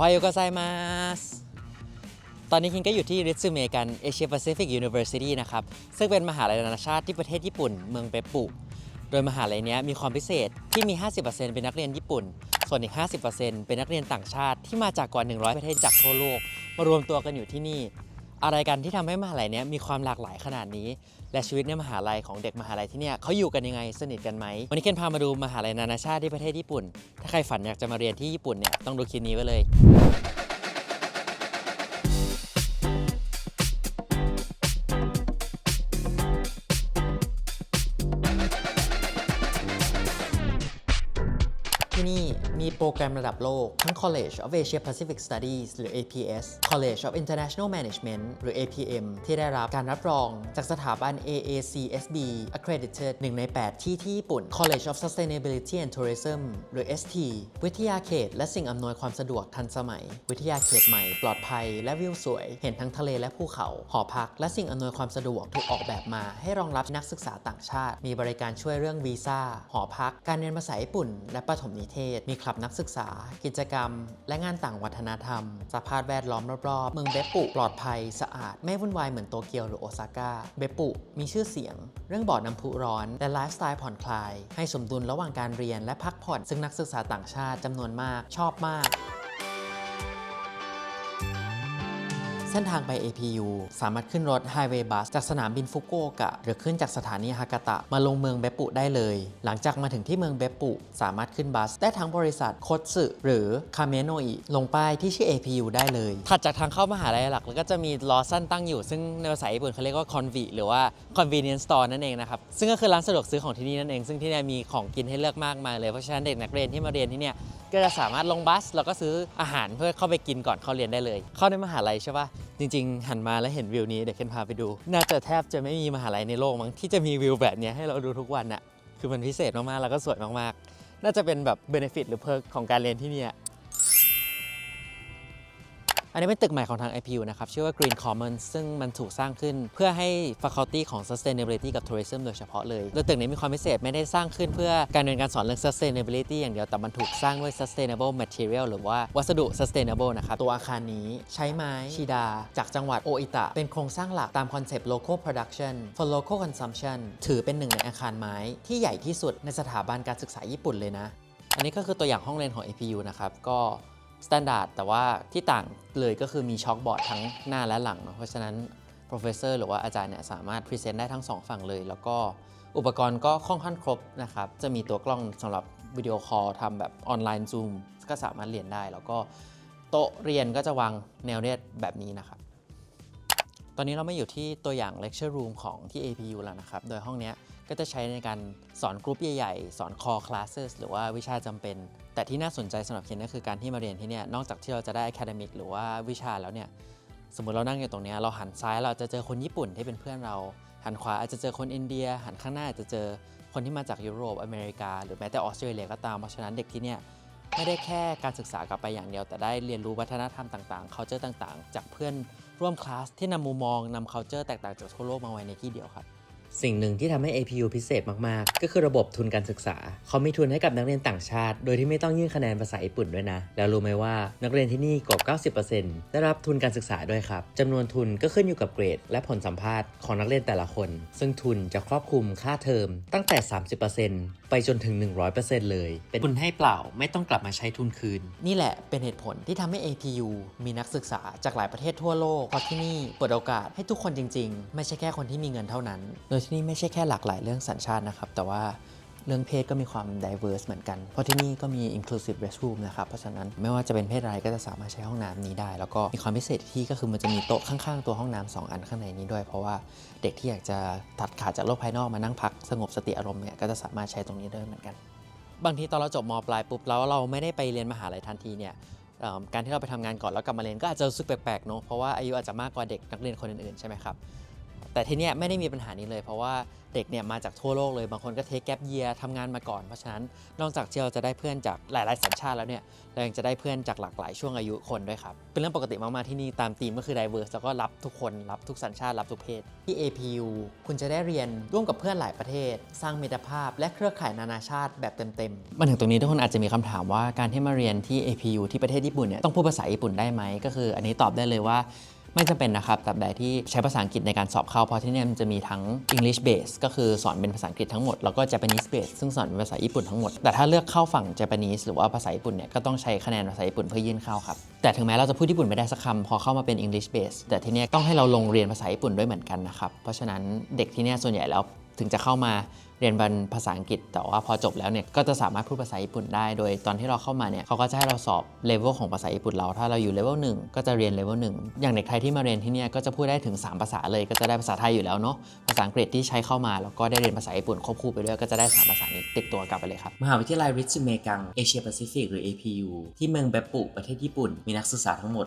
โอโยโกไซมาสตอนนี้คิงก็อยู่ที่ริซึเมกัน Asia Pacific University นะครับซึ่งเป็นมหาลัยนานาชาติที่ประเทศญี่ปุ่นเมืองเบปปุโดยมหาลัยนี้มีความพิเศษที่มี 50% เป็นนักเรียนญี่ปุ่นส่วนอีก 50% เป็นนักเรียนต่างชาติที่มาจากกว่า 100 ประเทศจากทั่วโลกมารวมตัวกันอยู่ที่นี่อะไรกันที่ทำให้มหาลัยนี้มีความหลากหลายขนาดนี้และชีวิตในมหาลัยของเด็กมหาลัยที่นี่เขาอยู่กันยังไงสนิทกันไหมวันนี้เคนพามาดูมหาลัยนานาชาติที่ประเทศญี่ปุ่นถ้าใครฝันอยากจะมาเรียนที่ญี่ปุ่นเนี่ยต้องดูคลิปนี้ไว้เลยที่นี่มีโปรแกรมระดับโลกทั้ง College of Asia Pacific Studies หรือ APS College of International Management หรือ APM ที่ได้รับการรับรองจากสถาบัน AACSB Accredited 1 ใน 8 ที่ญี่ปุ่น College of Sustainability and Tourism หรือ ST วิทยาเขตและสิ่งอำนวยความสะดวกทันสมัยวิทยาเขตใหม่ปลอดภัยและวิวสวยเห็นทั้งทะเลและภูเขาหอพักและสิ่งอำนวยความสะดวกถูกออกแบบมาให้รองรับนักศึกษาต่างชาติมีบริการช่วยเรื่องวีซ่าหอพักการเรียนภาษาญี่ปุ่นและประถมนิเทศมีคลับนักศึกษากิจกรรมและงานต่างวัฒนธรรมสภาพแวดล้อมรอบๆเมืองเบปปุปลอดภัยสะอาดไม่วุ่นวายเหมือนโตเกียวหรือโอซาก้าเบปปุมีชื่อเสียงเรื่องบ่อน้ำพุร้อนและไลฟ์สไตล์ผ่อนคลายให้สมดุลระหว่างการเรียนและพักผ่อนซึ่งนักศึกษาต่างชาติจำนวนมากชอบมากเส้นทางไป APU สามารถขึ้นรถ Highway Bus จากสนามบินฟุกุโอกะหรือขึ้นจากสถานีฮากาตะมาลงเมืองเบปปุได้เลยหลังจากมาถึงที่เมืองเบปปุสามารถขึ้นบัสได้ทั้งบริษัทโคตสึหรือคาเมโนอิลงป้ายที่ชื่อ APU ได้เลยถัดจากทางเข้ามหาลัยหลักแล้วก็จะมีลอสันตั้งอยู่ซึ่งในภาษาญี่ปุ่นเขาเรียกว่า Convi หรือว่า Convenience Store นั่นเองนะครับซึ่งก็คือร้านสะดวกซื้อของที่นี่นั่นเองซึ่งที่นี่มีของกินให้เลือกมากมายเลยเพราะฉะนั้นเด็กนักเรียนที่มาเรียนที่นี่ก็จะสามารถลงบัสแล้วก็ซื้ออาหารเพื่อเข้าไปกินก่อนเข้าเรียนได้เลยเข้าในมหาลัยใช่ปะจริงๆหันมาแล้วเห็นวิวนี้เดี๋ยวเคนพาไปดูน่าจะแทบจะไม่มีมหาลัยในโลกมั้งที่จะมีวิวแบบนี้ให้เราดูทุกวันอะคือมันพิเศษมากๆแล้วก็สวยมากๆน่าจะเป็นแบบเบเนฟิตหรือเพิร์กของการเรียนที่นี่อันนี้เป็นตึกใหม่ของทาง IPU นะครับชื่อว่า Green Commons ซึ่งมันถูกสร้างขึ้นเพื่อให้ Faculty ของ Sustainability กับ Tourism โดยเฉพาะเลยโดยตึกนี้มีความพิเศษไม่ได้สร้างขึ้นเพื่อการเรียนการสอนเรื่อง Sustainability อย่างเดียวแต่มันถูกสร้างด้วย Sustainable Material หรือว่าวัสดุ Sustainable นะครับตัวอาคารนี้ใช้ไม้ชิดาจากจังหวัดโออิตะเป็นโครงสร้างหลักตามคอนเซปต์ Local Production for Local Consumption ถือเป็นหนึ่งในอาคารไม้ที่ใหญ่ที่สุดในสถาบันการศึกษาญี่ปุ่นเลยนะอันนี้ก็คือตัวอย่างห้องเรียนของ IPU นะครับก็standard แต่ว่าที่ต่างเลยก็คือมีช็อคบอร์ดทั้งหน้าและหลังเนาะเพราะฉะนั้น professor หรือว่าอาจารย์เนี่ยสามารถ present ได้ทั้ง2ฝั่งเลยแล้วก็อุปกรณ์ก็ค่อนข้างครบนะครับจะมีตัวกล้องสำหรับวิดีโอคอลทำแบบออนไลน์ Zoom ก็สามารถเรียนได้แล้วก็โต๊ะเรียนก็จะวางแนวเรียงแบบนี้นะครับตอนนี้เราไม่อยู่ที่ตัวอย่าง lecture room ของที่ APU แล้วนะครับโดยห้องนี้ก็จะใช้ในการสอนกลุ่มใหญ่ๆสอน core classes หรือว่าวิชาจำเป็นแต่ที่น่าสนใจสำหรับเคนก็คือการที่มาเรียนที่นี่นอกจากที่เราจะได้ academic หรือว่าวิชาแล้วเนี่ยสมมุติเรานั่งอยู่ตรงนี้เราหันซ้ายเราจะเจอคนญี่ปุ่นที่เป็นเพื่อนเราหันขวาอาจจะเจอคนอินเดียหันข้างหน้าอาจจะเจอคนที่มาจากยุโรปอเมริกาหรือแม้แต่ออสเตรเลียก็ตามเพราะฉะนั้นเด็กที่นี่ไม่ได้แค่การศึกษากลับไปอย่างเดียวแต่ได้เรียนรู้วัฒนธรรมต่างๆ culture ต่างๆจากเพื่อนร่วมคลาสที่นำมุมมองนำ culture แตกต่างจากทั่วโลกมาไว้ในที่เดียวครับสิ่งหนึ่งที่ทำให้ APU พิเศษมากๆก็คือระบบทุนการศึกษาเขามีทุนให้กับนักเรียนต่างชาติโดยที่ไม่ต้องยื่นคะแนนภาษาญี่ปุ่นด้วยนะแล้วรู้ไหมว่านักเรียนที่นี่กว่า 90% ได้รับทุนการศึกษาด้วยครับจำนวนทุนก็ขึ้นอยู่กับเกรดและผลสัมภาษณ์ของนักเรียนแต่ละคนซึ่งทุนจะครอบคลุมค่าเทอมตั้งแต่ 30% ไปจนถึง 100% เลยเป็นทุนให้เปล่าไม่ต้องกลับมาใช้ทุนคืนนี่แหละเป็นเหตุผลที่ทำให้ APU มีนักศึกษาจากหลายประเทศทั่วโลกเพราะที่นี่เปิดโอกาสให้ทุกคนจริงๆไม่ใช่แค่คนที่มีเงินเท่านั้นโดยที่นี่ไม่ใช่แค่หลากหลายเรื่องสัญชาตินะครับแต่ว่าเรื่องเพศก็มีความ diverse เหมือนกันเพราะที่นี่ก็มี inclusive restroom นะครับเพราะฉะนั้นไม่ว่าจะเป็นเพศอะไรก็จะสามารถใช้ห้องน้ำนี้ได้แล้วก็มีความพิเศษที่ก็คือมันจะมีโต๊ะข้างๆตัวห้องน้ำ2 อันข้างในนี้ด้วยเพราะว่าเด็กที่อยากจะตัดขาดจากโลกภายนอกมานั่งพักสงบสติอารมณ์เนี่ยก็จะสามารถใช้ตรงนี้ได้เหมือนกันบางทีตอนเราจบม.ปลายปุ๊บแล้วเราไม่ได้ไปเรียนมหาลัยทันทีเนี่ยการที่เราไปทำงานก่อนแล้วกลับมาเรียนก็อาจจะรู้สึกแปลกๆเนาะเพราะว่าอายุอาจจะมากกว่าเด็กนักเรียนคนอื่นๆใช่ไหมครับ แต่ที่เนี้ยไม่ได้มีปัญหานี้เลยเพราะว่าเด็กเนี่ยมาจากทั่วโลกเลยบางคนก็เทคแกปเยียร์ทำงานมาก่อนเพราะฉะนั้นนอกจากที่เราจะได้เพื่อนจากหลายๆสัญชาติแล้วเนี่ยเรายังจะได้เพื่อนจากหลากหลายช่วงอายุคนด้วยครับเป็นเรื่องปกติมากๆที่นี่ตามธีมก็คือ diverse แล้วก็รับทุกคนรับทุกสัญชาติรับทุกเพศที่ APU คุณจะได้เรียนร่วมกับเพื่อนหลายประเทศสร้างมิตรภาพและเครือข่ายนานาชาติแบบเต็มๆมาถึงตรงนี้ทุกคนอาจจะมีคำถามว่าการที่มาเรียนที่ APU ที่ประเทศญี่ปุ่นเนี่ยต้องพูดภาษาญี่ปุ่นได้ไหมก็คืออันนี้ตอบได้เลยว่าไม่จำเป็นนะครับตราบใดที่ใช้ภาษาอังกฤษในการสอบเข้าเพราะที่นี่มันจะมีทั้ง English base ก็คือสอนเป็นภาษาอังกฤษทั้งหมดแล้วก็ Japanese base ซึ่งสอนเป็นภาษาญี่ปุ่นทั้งหมดแต่ถ้าเลือกเข้าฝั่ง Japanese หรือว่าภาษาญี่ปุ่นเนี่ยก็ต้องใช้คะแนนภาษาญี่ปุ่นเพื่อยื่นเข้าครับแต่ถึงแม้เราจะพูดญี่ปุ่นไม่ได้สักคำพอเข้ามาเป็น English base แต่ที่นี่ต้องให้เราลงเรียนภาษาญี่ปุ่นด้วยเหมือนกันนะครับเพราะฉะนั้นเด็กที่นี่ส่วนใหญ่แล้วถึงจะเข้ามาเรียนเป็นภาษาอังกฤษแต่ว่าพอจบแล้วเนี่ยก็จะสามารถพูดภาษาญี่ปุ่นได้โดยตอนที่เราเข้ามาเนี่ยเขาก็จะให้เราสอบเลเวลของภาษาญี่ปุ่นเราถ้าเราอยู่เลเวล1ก็จะเรียนเลเวล1อย่างเด็กไทยที่มาเรียนที่เนี่ยก็จะพูดได้ถึง3ภาษาเลยก็จะได้ภาษาไทยอยู่แล้วเนาะภาษาอังกฤษที่ใช้เข้ามาแล้วก็ได้เรียนภาษาญี่ปุ่นควบคู่ไปด้วยก็จะได้3ภาษานี้ติดตัวกลับไปเลยครับมหาวิทยาลัยริซึเมกังเอเชียแปซิฟิกหรือ APU ที่เมืองเบปปุประเทศญี่ปุ่นมีนักศึกษาทั้งหมด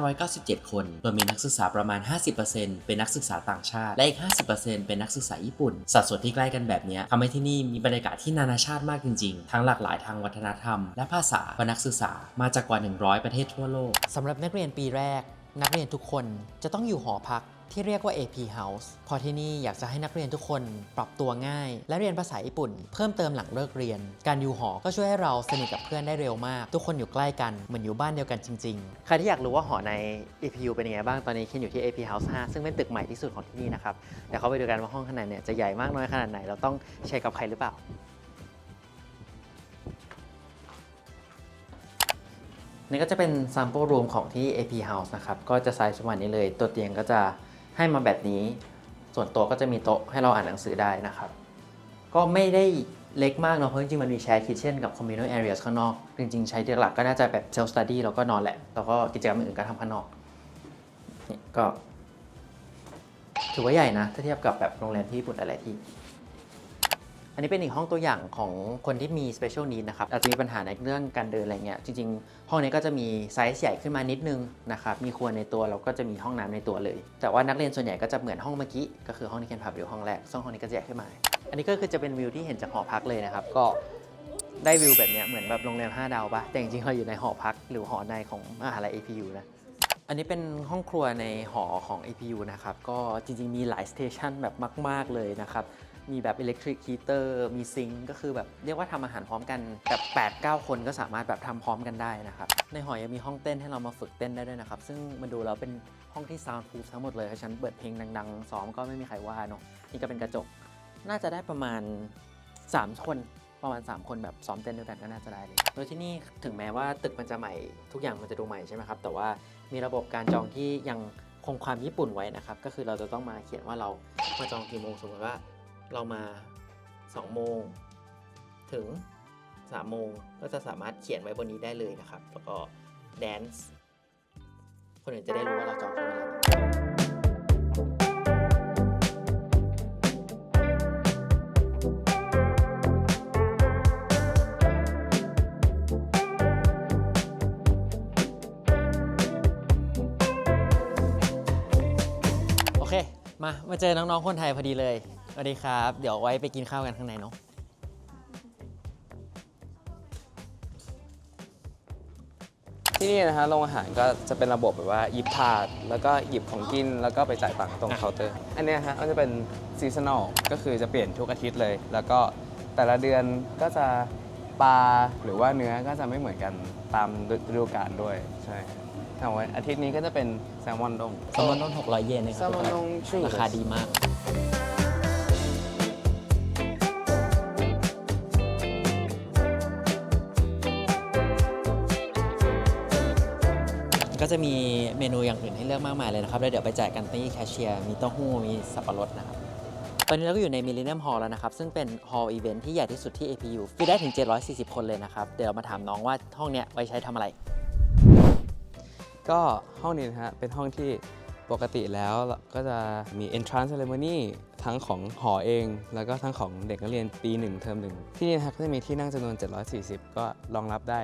6,597 คนโดยมีนักศึกษาประมาณ 50% เป็นนักศึกษาต่างชาติและอีก 50% เป็นนักศึกษาญี่ปุ่นสัดส่วนที่ใกล้กันแบบนี้ทำให้ที่นี่มีบรรยากาศที่นานาชาติมากจริงๆทั้งหลากหลายทางวัฒนธรรมและภาษาเพราะนักศึกษามาจากกว่า100ประเทศทั่วโลกสำหรับนักเรียนปีแรกนักเรียนทุกคนจะต้องอยู่หอพักที่เรียกว่า AP House เพราะที่นี่อยากจะให้นักเรียนทุกคนปรับตัวง่ายและเรียนภาษาญี่ปุ่นเพิ่มเติมหลังเลิกเรียนการอยู่หอก็ช่วยให้เราสนิทกับเพื่อนได้เร็วมากทุกคนอยู่ใกล้กันเหมือนอยู่บ้านเดียวกันจริงๆใครที่อยากรู้ว่าหอใน APU เป็นยังไงบ้างตอนนี้เคนอยู่ที่ AP House 5 ซึ่งเป็นตึกใหม่ที่สุดของที่นี่นะครับเดี๋ยวเขาไปดูกันว่าห้องข้างในเนี่ยจะใหญ่มากน้อยขนาดไหนเราต้องแชร์กับใครหรือเปล่านี่ก็จะเป็น sample room ของที่ AP House นะครับก็จะไซส์ประมาณนี้เลยตัวเตียงก็จะให้มาแบบนี้ส่วนตัวก็จะมีโต๊ะให้เราอ่านหนังสือได้นะครับก็ไม่ได้เล็กมากเนาะเพราะจริงๆมันมีแชร์คิทเช่นกับ communal areas ข้างนอกจริงๆใช้หลักก็น่าจะแบบ self study แล้วก็นอนแหละแล้วก็กิจกรรมอื่นๆก็ทำข้างนอกนี่ก็ถือว่าใหญ่นะถ้าเทียบกับแบบโรงแรมที่ญี่ปุ่นหลายที่อันนี้เป็นอีกห้องตัวอย่างของคนที่มี special need นะครับอาจจะมีปัญหาในเรื่องการเดินอะไรเงี้ยจริงๆห้องนี้ก็จะมีไซส์ใหญ่ขึ้นมานิดนึงนะครับมีครัวในตัวแล้วก็จะมีห้องน้ำในตัวเลยแต่ว่านักเรียนส่วนใหญ่ก็จะเหมือนห้องเมื่อกี้ก็คือห้องที่เคนพาไปดูห้องแรกซึ่งห้องนี้ก็จะใหญ่ขึ้นมาอันนี้ก็คือจะเป็นวิวที่เห็นจากหอพักเลยนะครับก็ได้วิวแบบนี้เหมือนแบบโรงแรม5 ดาวปะแต่จริงๆเราอยู่ในหอพักหรือหอในของมหาลัย APU นะอันนี้เป็นห้องครัวในหอของ APU นะครับก็จริงๆมีหลายสเตชันแบบมากๆเลยนะครับมีแบบ electric heater มีซิงค์ก็คือแบบเรียกว่าทำอาหารพร้อมกันแบบ 8-9 คนก็สามารถแบบทำพร้อมกันได้นะครับในหอยังมีห้องเต้นให้เรามาฝึกเต้นได้ด้วยนะครับซึ่งมาดูแล้วเป็นห้องที่ soundproof ทั้งหมดเลยเพราะฉะนั้นเปิดเพลงดังๆซ้อมก็ไม่มีใครว่าเนาะนี่ก็เป็นกระจกน่าจะได้ประมาณ3 คนประมาณ3 คนแบบซ้อมเต้นด้วยกันก็น่าจะได้เลยโดยที่นี่ถึงแม้ว่าตึกมันจะใหม่ทุกอย่างมันจะดูใหม่ใช่ไหมครับแต่ว่ามีระบบการจองที่ยังคงความญี่ปุ่นไว้นะครับก็คือเราจะต้องมาเขียนว่าเรามาจองกี่โมงสมมติว่าเรามา2 โมงถึง3 โมงก็จะสามารถเขียนไว้บนนี้ได้เลยนะครับแล้วก็แดนซ์คนอื่นจะได้รู้ว่าเราจองช่วงเวลาโอเคมาเจอน้องๆคนไทยพอดีเลยสวัสดีครับเดี๋ยวไว้ไปกินข้าวกันข้างในเนาะที่นี่นะฮะโรงอาหารก็จะเป็นระบบแบบว่าหยิบถาดแล้วก็หยิบของกินแล้วก็ไปจ่ายตังค์ตรงเคาน์เตอร์อันนี้ฮะก็จะเป็นซีซันอลก็คือจะเปลี่ยนทุกอาทิตย์เลยแล้วก็แต่ละเดือนก็จะปลาหรือว่าเนื้อก็จะไม่เหมือนกันตามฤดูกาลด้วยใช่แต่ว่าอาทิตย์นี้ก็จะเป็นแซลมอนดง600 เยนนะครับ แซลมอนดงชื่อ ราคาดีมากก็จะมีเมนูอย่างอื่นให้เลือกมากมายเลยนะครับแล้วเดี๋ยวไปจ่ายกันที่แคชเชียร์มีเต้าหู้มีสับปะรดนะครับตอนนี้เราก็อยู่ใน Millennium Hall แล้วนะครับซึ่งเป็น Hall Event ที่ใหญ่ที่สุดที่ APU ฟิตได้ถึง740 คนเลยนะครับเดี๋ยวเรามาถามน้องว่าห้องเนี้ยไว้ใช้ทำอะไรก็ห้องนี้นะฮะเป็นห้องที่ปกติแล้วก็จะมี entrance ceremony ทั้งของหอเองแล้วก็ทั้งของเด็กนักเรียนปี1 เทอม 1ที่นี่นะครับก็จะมีที่นั่งจำนวน740ก็รองรับได้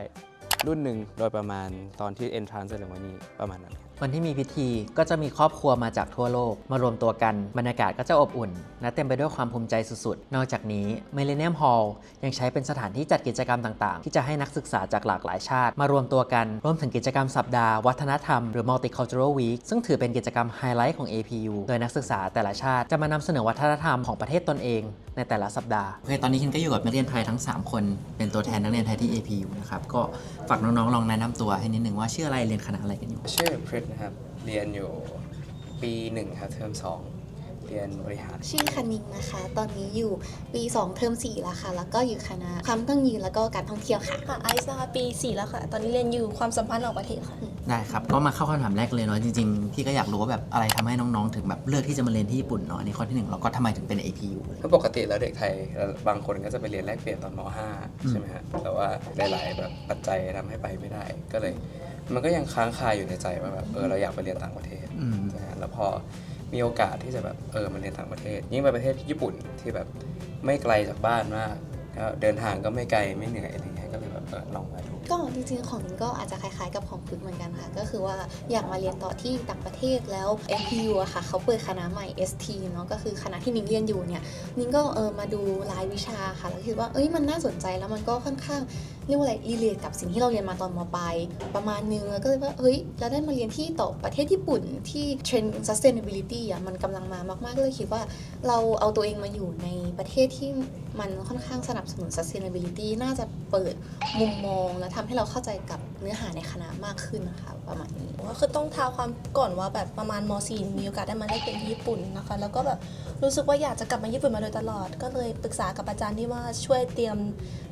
รุ่นหนึ่งโดยประมาณตอนที่ entrance ceremony ประมาณนั้น วันที่มีพิธีก็จะมีครอบครัวมาจากทั่วโลกมารวมตัวกันบรรยากาศก็จะอบอุ่นและเต็มไปด้วยความภูมิใจสุดๆ นอกจากนี้ Millennium Hall ยังใช้เป็นสถานที่จัดกิจกรรมต่างๆ ที่จะให้นักศึกษาจากหลากหลายชาติมารวมตัวกันรวมถึงกิจกรรมสัปดาห์วัฒนธรรมหรือ Multicultural Week ซึ่งถือเป็นกิจกรรมไฮไลท์ของ APU โดยนักศึกษาแต่ละชาติจะมานำเสนอวัฒนธรรมของประเทศตนเองในแต่ละสัปดาห์โอเคตอนนี้คินก็อยู่กับนักเรียนไทยทั้ง3คนเป็นตัวแทนนักเรียนไทยที่ APU นะครับก็ฝากน้องๆลองแนะนำตัวให้นิดนึงว่าชื่ออะไรเรียนคณะอะไรกันอยู่ ชื่อพริตนะครับ เรียนอยู่ปี1ครับเทอม2เรียนบริหาร ชื่อคณิงนะคะ ตอนนี้อยู่ปี 2 เทอม 4 แล้วค่ะ แล้วก็อยู่คณะความยั่งยืนแล้วก็การท่องเที่ยวค่ะ ค่ะไอซ์นะคะปี 4 แล้วค่ะ ตอนนี้เรียนอยู่ความสัมพันธ์ระหว่างประเทศค่ะ ได้ครับ ก็มาเข้าคำถามแรกเลยเนาะจริงๆ พี่ก็อยากรู้ว่าแบบอะไรทำให้น้องๆ ถึงแบบเลือกที่จะมาเรียนที่ญี่ปุ่นเนาะอันนี้ข้อที่ 1 แล้วก็ทำไมถึงเป็น APU ถ้าปกติแล้วเด็กไทยบางคนก็จะไปเรียนแลกเปลี่ยนตอนม .5 ใช่ไหมฮะแต่ว่าหลายๆแบบปัจจัยทำให้ไปไม่ได้ ก็เลยมันก็ยังค้างคาอยู่ในใจว่าแบบเราอยากไปเรียนต่างประเทศนะฮะแล้วพอมีโอกาสที่จะแบบมาเรียนต่างประเทศ ยิ่งไปประเทศญี่ปุ่นที่แบบไม่ไกลจากบ้านมากแล้วเดินทางก็ไม่ไกลไม่เหนื่อยอะไรเงี้ยก็เลยแบบลองมาดู ก็จริงๆของนิ้งก็อาจจะคล้ายๆกับของพึกเหมือนกันค่ะ ก็คือว่าอยากมาเรียนต่อที่ต่างประเทศแล้ว APU อะค่ะเขาเปิดคณะใหม่ ST เนาะก็คือคณะที่นิ้งเรียนอยู่เนี่ยนิ้งก็มาดูรายวิชาค่ะแล้วคิดว่ามันน่าสนใจแล้วมันก็ค่อนข้างเรียกว่าอะไรรีเลทกับสิ่งที่เราเรียนมาตอนม.ปลายประมาณนึงแล้วก็เลยว่าเราได้มาเรียนที่ต่อประเทศญี่ปุ่นที่เทรนด์ sustainability อะมันกำลังมามากๆก็เลยคิดว่าเราเอาตัวเองมาอยู่ในประเทศที่มันค่อนข้างสนับสนุน sustainability น่าจะเปิดมุมมองและทำให้เราเข้าใจกับเนื้อหาในคณะมากขึ้นนะคะประมาณนี้ ก็คือต้องท้าความก่อนว่าแบบประมาณม .4 มีโอกาสได้มาได้เป็นที่ญี่ปุ่นนะคะ แล้วก็แบบรู้สึกว่าอยากจะกลับมาญี่ปุ่นมาโดยตลอด ก็เลยปรึกษากับอาจารย์ที่ว่าช่วยเตรียม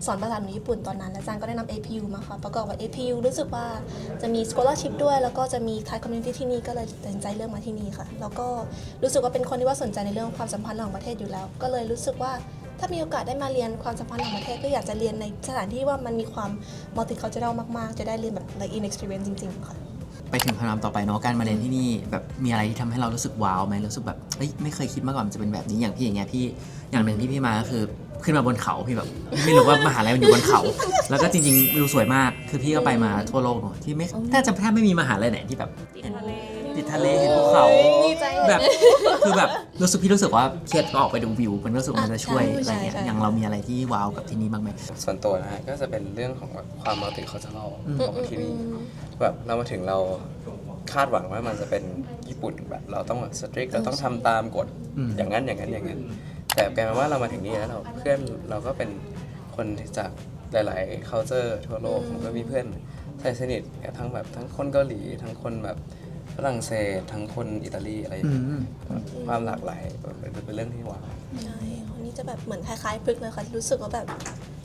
สอนภาษาญี่ปุ่นตอนนั้นอาจารย์ก็ได้นำ APU มาค่ะประกอบกับ APU รู้สึกว่าจะมี scholarship ด้วยแล้วก็จะมี Thai community ที่นี่ก็เลยตัดสินใจเลือกมาที่นี่ค่ะแล้วก็รู้สึกว่าเป็นคนที่ว่าสนใจในเรื่องความสัมพันธ์ระหว่างประเทศอยู่แล้ว ก็เลยรู้สึกว่าถ้ามีโอกาสได้มาเรียนความสัมพันธ์ระหว่างประเทศก็อยากจะเรียนในสถานที่ว่ามันมีความ multicultural มากๆ จะได้เรียนแบบ like in experience จริงๆค่ะ ไปถึงคำถามต่อไปเนาะการมาเรียนที่นี่แบบมีอะไรที่ทำให้เรารู้สึกว้าวไหมรู้สึกแบบไม่เคยคิดมาก่อนมันจะเป็นแบบนี้อย่างพี่อย่างเงี้ยพี่อย่างหนึ่งที่พี่มาก็คือขึ้นมาบนเขาพี่แบบไม่รู้ว่ามหาลัยมันอยู่บนเขา แล้วก็จริงๆวิวสวยมากคือพี่ก็ไปมาทั่วโลกเนาะที่ไม่แทบไม่มีมหาลัยไหนที่แบบติดทะเลเห็นภูเขา ดีใจ แบบคือแบบพี่รู้สึกว่าเครียดก็ออกไปดูวิวมันรู้สึกมันจะช่วย ใช่ อะไรเงี้ย ใช่ อย่างเรามีอะไรที่ว้าวกับที่นี่บ้างไหม ส่วนตัวนะฮะก็จะเป็นเรื่องของแบบความมัลติคัลเจอรัลของที่นี่แบบเรามาถึงเราคาดหวังว่ามันจะเป็นญี่ปุ่นแบบเราต้องสตริกเราต้องทำตามกฎอย่างนั้นแต่กลายเป็นว่าเรามาถึงนี่แล้วเพื่อนเราก็เป็นคนที่จากหลายๆ culture ทั่วโลกผมก็มีเพื่อนสนิททั้งแบบทั้งคนเกาหลีทั้งคนแบบฝรั่งเศสทั้งคนอิตาลีอะไรอย่างเงี้ยความหลากหลายเป็นเรื่องที่ว้าว ใช่คนนี้จะแบบเหมือนคล้ายๆพฤกษ์เลยค่ะรู้สึกว่าแบบ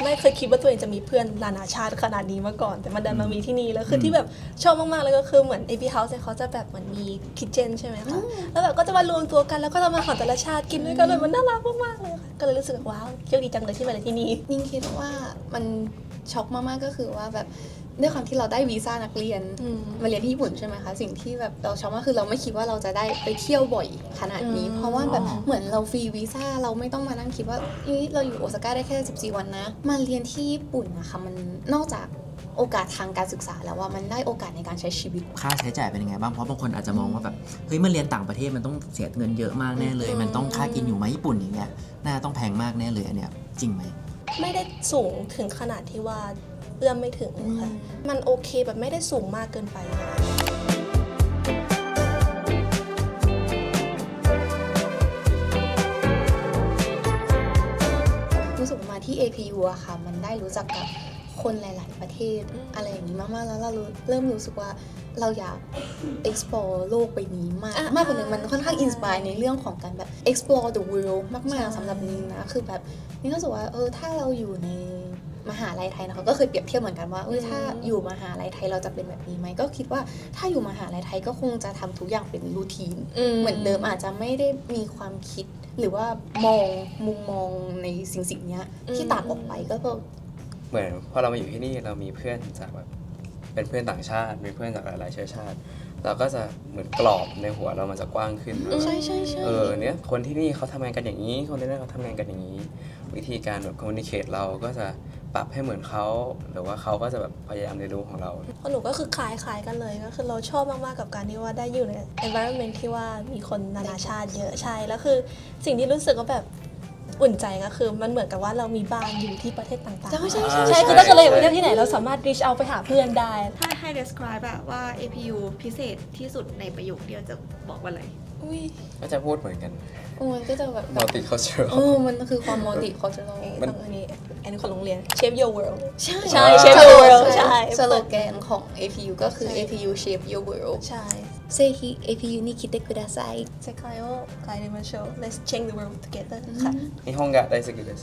ไม่เคยคิดว่าตัวเองจะมีเพื่อนนานาชาติขนาดนี้มาก่อน แต่มันดันมามีที่นี่แล้วคือที่แบบชอบมากๆเลยก็คือเหมือน AP House เนี่ยเขาจะแบบเหมือนมีคิทเช่นใช่ไหมคะแล้วแบบก็จะมารวมตัวกันแล้วก็เรามาของแต่ละชาติกินด้วยกันเลยมันน่ารักมากๆเลยค่ะก็เลยรู้สึกว่าว้าวโชคดีจังเลยที่มาในที่นี่ นิ่งคิดว่ามันช็อกมากๆก็คือว่าแบบด้วยความที่เราได้วีซ่านักเรียนมาเรียนที่ญี่ปุ่นใช่ไหมคะสิ่งที่แบบเราช็อกมากคือเราไม่คิดว่าเราจะได้ไปเที่ยวบ่อยขนาดนี้ เพราะว่าแบบเหมือนเราฟรีวีซ่าเราไม่ต้องมานั่งคิดว่าเราอยู่โอซาก้าได้แค่14 วันนะมาเรียนที่ญี่ปุ่นนะคะมันนอกจากโอกาสทางการศึกษาแล้วว่ามันได้โอกาสในการใช้ชีวิต ค่าใช้จ่ายเป็นยังไงบ้างเพราะบางคนอาจจะมองว่าแบบเฮ้ยมาเรียนต่างประเทศมันต้องเสียเงินเยอะมากแน่เลย มันต้องค่ากินอยู่มาญี่ปุ่นอย่างเงี้ยน่าต้องแพงมากแน่เลยอันเนี้ยจริงไหม ไม่ได้สูงถึงขนาดที่ว่าเอื้อมไม่ถึงค่ะ มันโอเคแบบไม่ได้สูงมากเกินไปค่ะ รู้สึกมาที่ APU อะค่ะมันได้รู้จักกับคนหลาย ๆ ประเทศอะไรอย่างนี้มากๆแล้วเราเริ่มรู้สึกว่าเราอยาก explore โลกใบนี้มากกว่านึงมันค่อนข้าง inspire ในเรื่องของการแบบ explore the world มากๆสำหรับนิ้งนะคือแบบนิ้งรู้สึกว่าถ้าเราอยู่ในมหาลัยไทยนะคะก็เคยเปรียบเทียบเหมือนกันว่าถ้าอยู่มหาลัยไทยเราจะเป็นแบบนี้ไหมก็คิดว่าถ้าอยู่มหาลัยไทยก็คงจะทำทุกอย่างเป็นรูทีนเหมือนเดิมอาจจะไม่ได้มีความคิดหรือว่ามองมุมมองในสิ่งนี้ที่ต่างออกไปก็เหมือนพอเรามาอยู่ที่นี่เรามีเพื่อนจากแบบเป็นเพื่อนต่างชาติมีเพื่อนจากหลายๆเชื้อชาติ เราก็จะเหมือนกรอบในหัวเรามันจะกว้างขึ้น ใช่เนี่ยคนที่นี่เขาทำงานกันอย่างนี้คนที่นั่นเขาทำงานกันอย่างนี้ วิธีการแบบคอมมูนิเคตเราก็จะ ปรับให้เหมือนเขาหรือว่าเขาก็จะแบบพยายามเรียนรู้ของเรา เพราะหนูก็คือคล้ายๆกันเลยก็คือเราชอบมากๆกับการที่ว่าได้อยู่ใน environment ที่ว่ามีคนนานาชาติเยอะใช่แล้วคือสิ่งที่รู้สึกว่าแบบอุ่นใจก็คือมันเหมือนกับว่าเรามีบ้านอยู่ที่ประเทศต่างๆ ใช่ใช่ ใช่คือถ้าเกิดเราอยากไปเที่ยวที่ไหนเราสามารถ reach out ไปหาเพื่อนได้ ถ้าให้ describe แบบว่า APU พิเศษที่สุดในประโยคเดียวจะบอกว่าอะไร อุ้ย ก็จะพูดเหมือนกัน มันก็จะแบบ multicultural มันคือความมัลติคอร์เจอรัล มัน อันนี้ของโรงเรียน shape your world ใช่ ใช่ shape your world ใช่ สโลแกนของ APU ก็คือ APU shape your world ใช่ เซฮิ APU นี่คิดได้ください 世界を変えましょう let's change the world together ค่ะ นิฮงกะไดซึกิเดส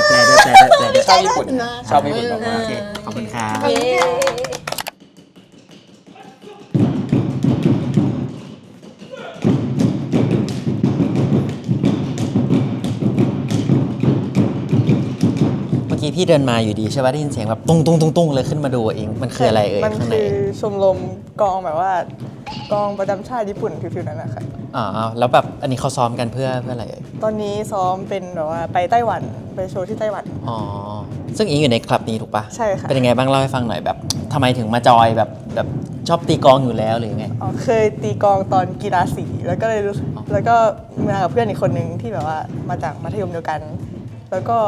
แปลด้วย ชอบญี่ปุ่นชอบญี่ปุ่นมาก โอเคขอบคุณครับ เย้ เมื่อกี้พี่เดินมาอยู่ดีใช่ป่ะได้ยินเสียงแบบตุ้งตุ้งตุ้งตุ้งเลยขึ้นมาดูเองมันคืออะไรเอ่ย มัน ข้างใน คือชมรมกองแบบว่ากองประจำชาติญี่ปุ่นฟิวๆนั้นนะคะ แล้วแบบอันนี้เขาซ้อมกันเพื่ออะไรเอ่ย ตอนนี้ซ้อมเป็นแบบว่าไปไต้หวันไปโชว์ที่ไต้หวัน อ๋อซึ่งอิงอยู่ในคลับนี้ถูกปะ ใช่ค่ะ เป็นยังไงบ้างเล่าให้ฟังหน่อยแบบทำไมถึงมาจอยแบบชอบตีกลองอยู่แล้วหรือยังไง อ๋อเคยตีกลองตอนกีฬาสีแล้วก็เลยรู้สึกแล้วก็มากับเพื่อนอีกคนนึงที่แบบว่ามาจากมัธยมเดียวกัน แล้วก็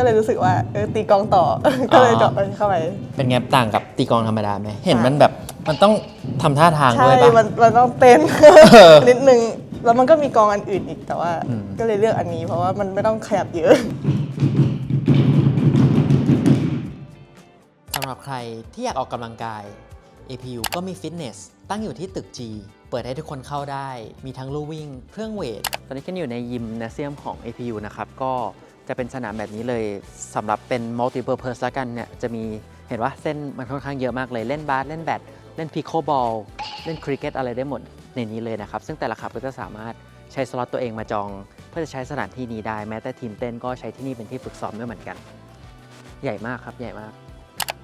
เลยรู้สึกว่าตีกลองต่อ ก็เลยเจาะเข้าไป เป็นไงต่างกับตีกลองธรรมดาไหมเห็นมันแบบมันต้องทำท่าทาง ใช่ ด้วยปะ มันต้องเต้น นิดนึงแล้วมันก็มีกลองอันอื่นอีกแต่ว่า อืม ก็เลยเลือกอันนี้ เพราะว่ามันไม่ต้องขยับเยอะ สำหรับใครที่อยากออกกำลังกาย APU ก็มีฟิตเนสตั้งอยู่ที่ตึก G เปิดให้ทุกคนเข้าได้ มีทั้งลู่วิ่ง เครื่องเวท ตอนนี้ก็อยู่ในยิมนาเซียมของ APU นะครับ ก็จะเป็นสนามแบบนี้เลยสำหรับเป็น multi purpose ละกันเนี่ยจะมีเห็นว่าเส้นมันค่อนข้างเยอะมากเลยเล่นบาสเล่นแบดเล่นพิโคบอลเล่นคริกเก็ตอะไรได้หมดในนี้เลยนะครับ ซึ่งแต่ละคลับก็จะสามารถใช้สล็อตตัวเองมาจอง เพื่อจะใช้สถานที่นี้ได้แม้แต่ทีมเต้นก็ใช้ที่นี่เป็นที่ฝึกซ้อมด้วยเหมือนกัน ใหญ่มากครับใหญ่มาก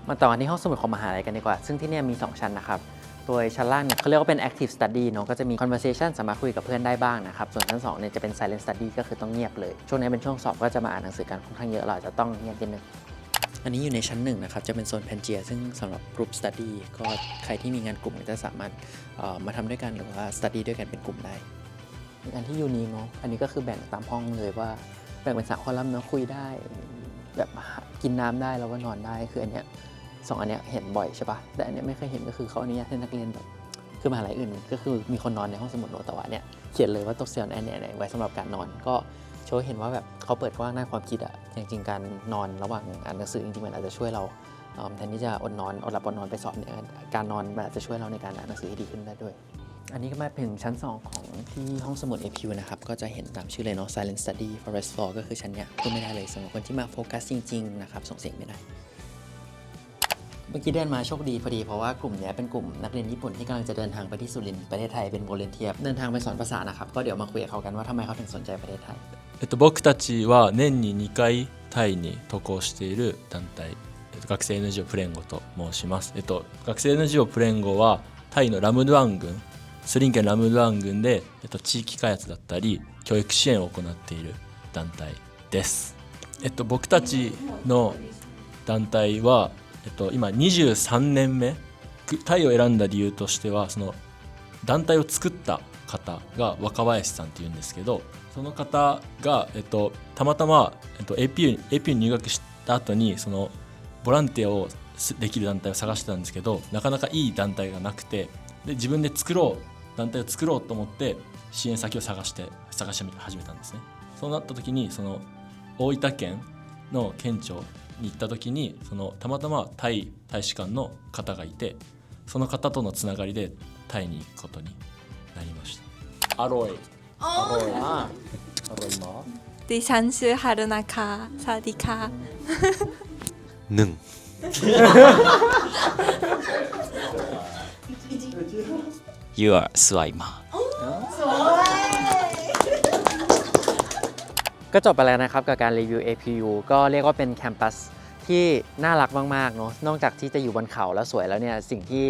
มาต่อกันที่ห้องสมุดของมหาลัยกันดีกว่า ซึ่งที่เนี่ยมี 2 ชั้นนะครับ โดยชั้นล่างเนี่ยเขาเรียกว่าเป็น active study เนาะก็จะมี conversation สามารถคุยกับเพื่อนได้บ้างนะครับ ส่วนชั้น2เนี่ยจะเป็น silent study ก็คือต้องเงียบเลย ช่วงนี้เป็นช่วงสอบก็จะมาอ่านหนังสือกันค่อนข้างเยอะเราอาจจะต้องเงียบนิดนึง อันนี้อยู่ในชั้น1นะครับ จะเป็นโซน Pangea ซึ่งสำหรับ group study ก็ใครที่มีงานกลุ่มจะสามารถมาทำด้วยกันหรือว่า study ด้วยกันเป็นกลุ่มได้อีกอันที่ยูนีเนาะอันนี้ก็คือแบ่งตามห้องเลยว่าแบ่งเป็น3คอลัมน์เนาะคุยได้แบบกินน้ำได้แล้วก็นอนได้คืออันเนี้ย2อันเนี้ยเห็นบ่อยใช่ปะแต่อันเนี้ยไม่เคยเห็นก็คือเขาอนุญาตให้นักเรียนแบบคือมหาลัยอื่นก็คือมีคนนอนในห้องสมุดเนอะแต่ว่าเนี่ยเขียนเลยว่าตกเซียนแอนเนี่ยไว้สำหรับการนอนก็โชว์เห็นว่าแบบเขาเปิดกว้างด้านความคิดอะจริงๆการนอนระหว่างอ่านหนังสือจริงๆมันอาจจะช่วยเราแทนที่จะอดหลับอดนอนไปสอบเนี่ยการนอนมันอาจจะช่วยเราในการอ่านหนังสือให้ดีขึ้นได้ด้วย อันนี้ก็มาถึงชั้น 2 ของที่ห้องสมุด APU นะครับก็จะเห็นตามชื่อเลยเนาะ Silent Study Forest Floor ก็คือชั้นเนี้ยพูดไม่ได้เลยสำหรับคนที่มาโฟกัสจริงๆนะครับส่งเสียงไม่ได้ เมื่อกี้เดินมาโชคดีพอดีเพราะว่ากลุ่มนี้เป็นกลุ่มนักเรียนญี่ปุ่นที่กำลังจะเดินทางไปที่สุรินทร์ประเทศไทยเป็นวอลเลนเทียร์เดินทางไปสอนภาษานะครับก็เดี๋ยวมาคุยกับเขากันว่าทำไมเขาถึงสนใจประเทศไทย僕たちは年に2回タイに渡航している団体、学生 NGO プレンゴと申します。学生 NGO プレンゴはタイのラムドゥアン郡、スリン県ラムドゥアン郡で、地域開発だったり教育支援を行っている団体です。僕たちの団体は、今23年目、タイを選んだ理由としてはその団体を作った方が若林さんっていうんですけどその方が、たまたま、AP に入学した後にそのボランティアをできる団体を探してたんですけどなかなかいい団体がなくてで自分で団体を作ろうと思って支援先を探し始めたんですね。そうなった時にその大分県の県庁に行った時にたまたまタイ大使館の方がいてその方とのつながりでタイに行くことになりました。อร่อยอร่อยมากอร่อยมาก ดิฉันชื่อฮารุนาคาสวัสดีค่ะ You are Swimer ก็จบไปแล้วนะครับกับการรีวิว APU ก็เรียกว่าเป็นแคมปัสที่น่ารักมากๆเนาะนอกจากที่จะอยู่บนเขาแล้วสวยแล้วเนี่ยสิ่งที่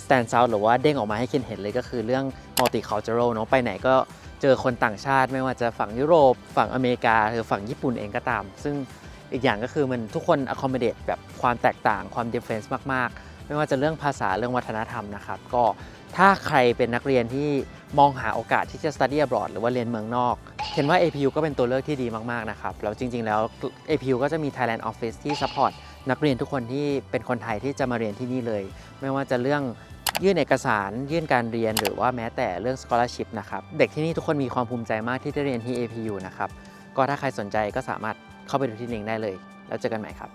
stand out หรือว่าเด้งออกมาให้เคนเห็นเลยก็คือเรื่อง multicultural เนาะไปไหนก็เจอคนต่างชาติไม่ว่าจะฝั่งยุโรปฝั่งอเมริกาหรือฝั่งญี่ปุ่นเองก็ตามซึ่ง อีกอย่างก็คือมันทุกคน accommodate แบบความแตกต่างความ difference มากๆ ไม่ว่าจะเรื่องภาษาเรื่องวัฒนธรรมนะครับก็ถ้าใครเป็นนักเรียนที่มองหาโอกาสที่จะ study abroad หรือว่าเรียนเมืองนอกเห็นว่า APU ก็เป็นตัวเลือกที่ดีมากๆนะครับแล้วจริงๆแล้ว APU ก็จะมี Thailand Office ที่ support นักเรียนทุกคนที่เป็นคนไทยที่จะมาเรียนที่นี่เลย ไม่ว่าจะเรื่องยื่นเอกสารยื่นการเรียนหรือว่าแม้แต่เรื่อง scholarship นะครับเด็กที่นี่ทุกคนมีความภูมิใจมากที่ได้เรียนที่ APU นะครับก็ถ้าใครสนใจก็สามารถเข้าไปดูที่ลิงก์ได้เลยแล้วเจอกันใหม่ครับ